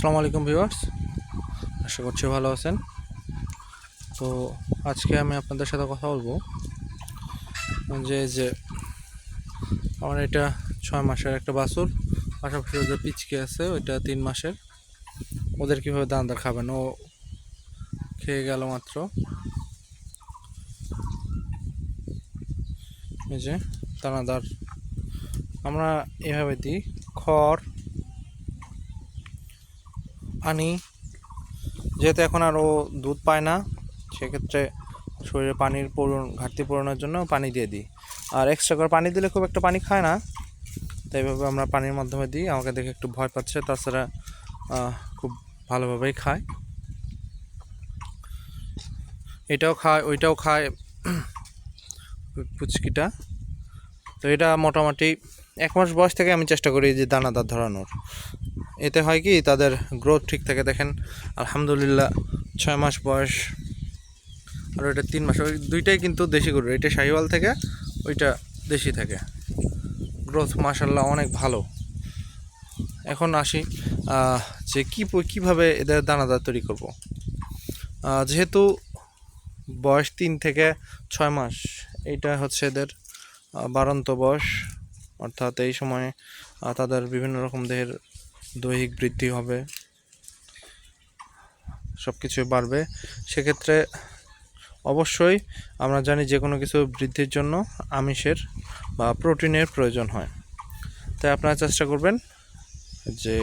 আসসালামু আলাইকুম ভিউয়ার্স, আশা করছি ভালো আছেন। তো আজকে আমি আপনাদের সাথে কথা বলবো যে আমার এটা 6 মাসের একটা বাছুর, পাশাপাশি যে পিচকে আছে ওইটা 3 মাসের। ওদের কীভাবে দানাদার খাবেন, ও খেয়ে গেল মাত্র। এই যে দানাদার আমরা এভাবে দিই, খড়, পানি। যেহেতু এখন আর ও দুধ পায় না, সেক্ষেত্রে শরীরে পানির ঘাটতি পূরণের জন্য পানি দিয়ে দিই। আর এক্সট্রা করে পানি দিলে খুব একটা পানি খায় না, তাই এইভাবে আমরা পানির মাধ্যমে দিই। আমাকে দেখে একটু ভয় পাচ্ছে, তাছাড়া খুব ভালোভাবেই খায়। এটাও খায়, ওইটাও খায় পুচকিটা। তো এটা মোটামুটি 1 মাস বয়স থেকে আমি চেষ্টা করি যে দানাদার ধরানোর। এতে হয় কি, তাদের গ্রোথ ঠিক থাকে। দেখেন আলহামদুলিল্লাহ 6 মাস বয়স, আর ওইটা 3 মাস। ওই দুইটাই কিন্তু দেশি গরু, এটা শাহিওয়াল থেকে, ওইটা দেশি থেকে। গ্রোথ মাশাল্লাহ অনেক ভালো। এখন আসি যে কীভাবে এদের দানাদার তৈরি করব। যেহেতু বয়স 3 থেকে 6 মাস, এইটা হচ্ছে এদের বাড়ন্ত বয়স, অর্থাৎ এই সময়ে তাদের বিভিন্ন রকম দেহের দৈহিক বৃদ্ধি হবে, সব কিছুই বাড়বে। সেক্ষেত্রে অবশ্যই আমরা জানি যে কোনো কিছু বৃদ্ধির জন্য আমিষের বা প্রোটিনের প্রয়োজন হয়। তাই আপনারা চেষ্টা করবেন যে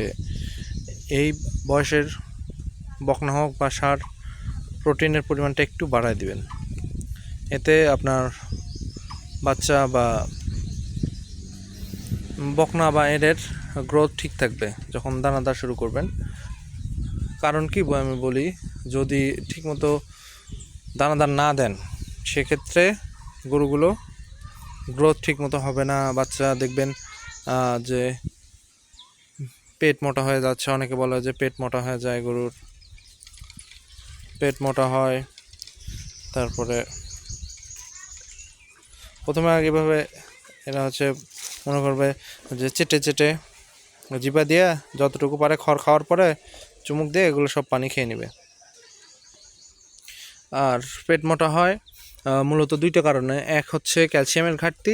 এই বয়সের বকনা হোক বা ষাঁড়, প্রোটিনের পরিমাণটা একটু বাড়ায় দিবেন। এতে আপনার বাচ্চা বা বকনা বা এদের গ্রোথ ঠিক থাকবে যখন দানাদার শুরু করবেন। কারণ কি আমি বলি, যদি ঠিকমতো দানাদার না দেন, সেক্ষেত্রে গরুগুলো গ্রোথ ঠিকমতো হবে না। বাচ্চা দেখবেন যে পেট মোটা হয়ে যাচ্ছে। অনেকে বলে যে পেট মোটা হয়ে যায়, গরুর পেট মোটা হয়। তারপরে প্রথমে এভাবে এরা মনে করবে যে চেটে চেটে জিভা দিয়ে যতটুকু পারে খড় খাওয়ার পরে চুমুক দিয়ে এগুলো সব পানি খেয়ে নেবে। আর পেট মোটা হয় মূলত দুইটা কারণে। এক হচ্ছে ক্যালসিয়ামের ঘাটতি,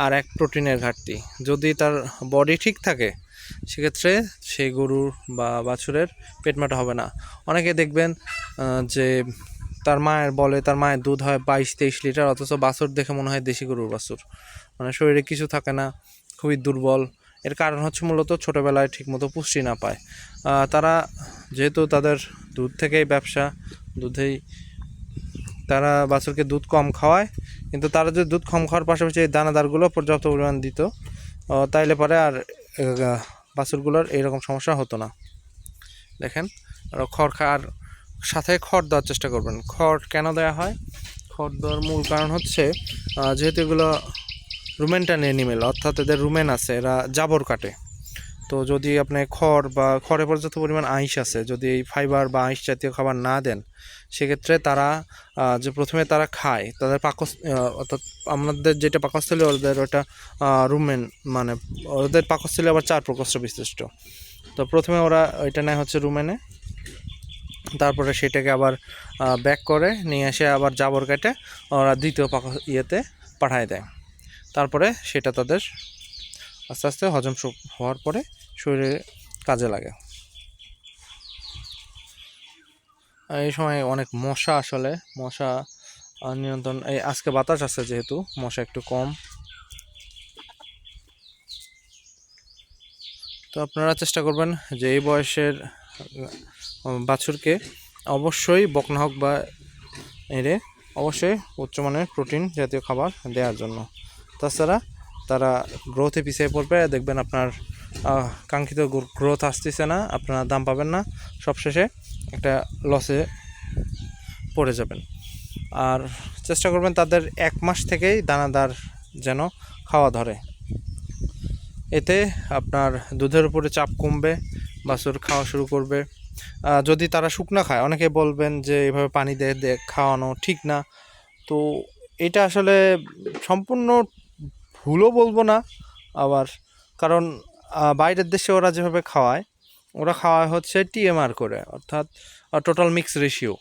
আর এক প্রোটিনের ঘাটতি। যদি তার বডি ঠিক থাকে, সেক্ষেত্রে সেই গরুর বা বাছুরের পেট মোটা হবে না। অনেকে দেখবেন যে তার মায়ের দুধ হয় 22-23 লিটার, অথচ বাছুর দেখে মনে হয় দেশি গরুর বাছুর। মানে শরীরে কিছু থাকে না, খুবই দুর্বল। এর কারণ হচ্ছে মূলত ছোটোবেলায় ঠিকমতো পুষ্টি না পায়। তারা যেহেতু তাদের দুধ থেকেই ব্যবসা, দুধেই তারা বাছুরকে দুধ কম খাওয়ায়, কিন্তু তারা যদি দুধ কম খাওয়ার পাশাপাশি এই দানাদারগুলো পর্যাপ্ত পরিমাণ দিত, তাইলে পরে আর বাছুরগুলোর এইরকম সমস্যা হতো না। দেখেন, আর খড় খাওয়ার সাথে খড় দেওয়ার চেষ্টা করবেন। খড় কেন দেওয়া হয়? খড় দেওয়ার মূল কারণ হচ্ছে যেহেতু এগুলো রুমেন্টান অ্যানিমেল, অর্থাৎ এদের রুমেন আছে, এরা জাবর কাটে। তো যদি আপনি খড়ে পর্যাপ্ত পরিমাণ আঁশ আছে, যদি এই ফাইবার বা আঁশ জাতীয় খাবার না দেন, সেক্ষেত্রে তারা যে প্রথমে তারা খায়, তাদের অর্থাৎ আমাদের যেটা পাকস্থলী, ওদের ওটা রুমেন, মানে ওদের পাকস্থলী আবার 4 প্রকোষ্ঠ বিশিষ্ট। তো প্রথমে ওরা ওইটা নেয় হচ্ছে রুমেনে, তারপরে সেটাকে আবার ব্যাক করে নিয়ে এসে আবার জাবর কেটে ওরা দ্বিতীয় ইয়েতে পাঠায় দেয়। তারপরে সেটা তাদের আস্তে আস্তে হজম হওয়ার পরে শরীরে কাজে লাগে। এই সময় অনেক মশা নিয়ন্ত্রণ, এই আজকে বাতাস আছে যেহেতু, মশা একটু কম। তো আপনারা চেষ্টা করবেন যে এই বয়সের বাছুরকে অবশ্যই বকনা হোক বা এরে অবশ্যই উচ্চমানের প্রোটিন জাতীয় খাবার দেওয়ার জন্য। তাছাড়া তারা গ্রোথে পিছিয়ে পড়বে, দেখবেন আপনার কাঙ্ক্ষিত গ্রোথ আসতেছে না, আপনারা দাম পাবেন না, সবশেষে একটা লসে পড়ে যাবেন। আর চেষ্টা করবেন তাদের 1 মাস থেকেই দানাদার যেন খাওয়া ধরে। এতে আপনার দুধের উপরে চাপ কমবে, বাছুর খাওয়া শুরু করবে। যদি তারা শুকনা খায়, অনেকে বলবেন যে এভাবে পানি দিয়ে খাওয়ানো ঠিক না। তো এটা আসলে সম্পূর্ণ ভুলও বলবো না আবার, কারণ বাইরের দেশে ওরা যেভাবে খাওয়ায়, ওরা খাওয়া হচ্ছে টিএমআর করে, অর্থাৎ টোটাল মিক্স রেশিও।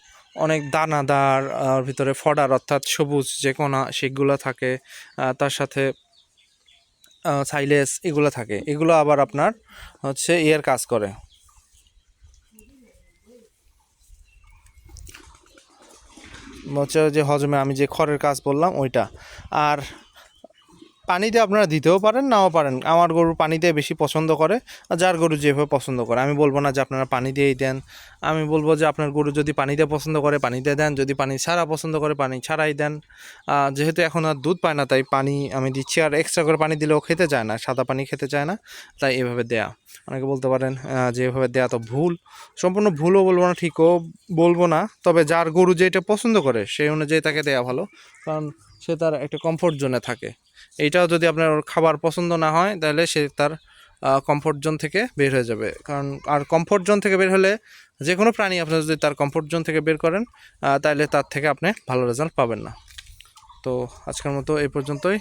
অনেক দানাদার, ভিতরে ফডার অর্থাৎ সবুজ যে কোনা সেগুলো থাকে, তার সাথে সাইলেস এগুলো থাকে। এগুলো আবার আপনার হচ্ছে ইয়ের কাজ করে, হচ্ছে যে হজমে আমি যে খড়ের কাজ বললাম ওইটা। আর পানি দিয়ে আপনারা দিতেও পারেন নাও পারেন, আমার গরু পানি দিয়ে বেশি পছন্দ করে, আর যার গরু যেভাবে পছন্দ করে। আমি বলবো না যে আপনারা পানি দিয়েই দেন, আমি বলবো যে আপনার গরু যদি পানি দিয়ে পছন্দ করে পানি দিয়ে দেন, যদি পানি ছাড়া পছন্দ করে পানি ছাড়াই দেন। যেহেতু এখন আর দুধ পায় না তাই পানি আমি দিচ্ছি, আর এক্সট্রা করে পানি দিলেও খেতে চায় না, সাদা পানি খেতে চায় না, তাই এভাবে দেয়া। অনেকে বলতে পারেন যে এভাবে দেয়া তো ভুল। সম্পূর্ণ ভুলও বলবো না, ঠিকও বলবো না, তবে যার গরু যেটা পছন্দ করে সেই অনুযায়ী তাকে দেয়া ভালো, কারণ সে তার একটা কমফোর্ট জোনে থাকে। এইটাও যদি আপনার ওর খাবার পছন্দ না হয় তাহলে সে তার কমফোর্ট জোন থেকে বের হয়ে যাবে। কারণ আর কমফোর্ট জোন থেকে বের হলে, যে কোনো প্রাণী আপনার যদি তার কমফোর্ট জোন থেকে বের করেন তাহলে তার থেকে আপনি ভালো রেজাল্ট পাবেন না। তো আজকের মতো এই পর্যন্তই।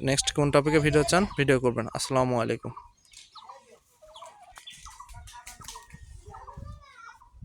নেক্সট কোন টপিকে ভিডিও চান ভিডিও করবেন। আসসালামু আলাইকুম।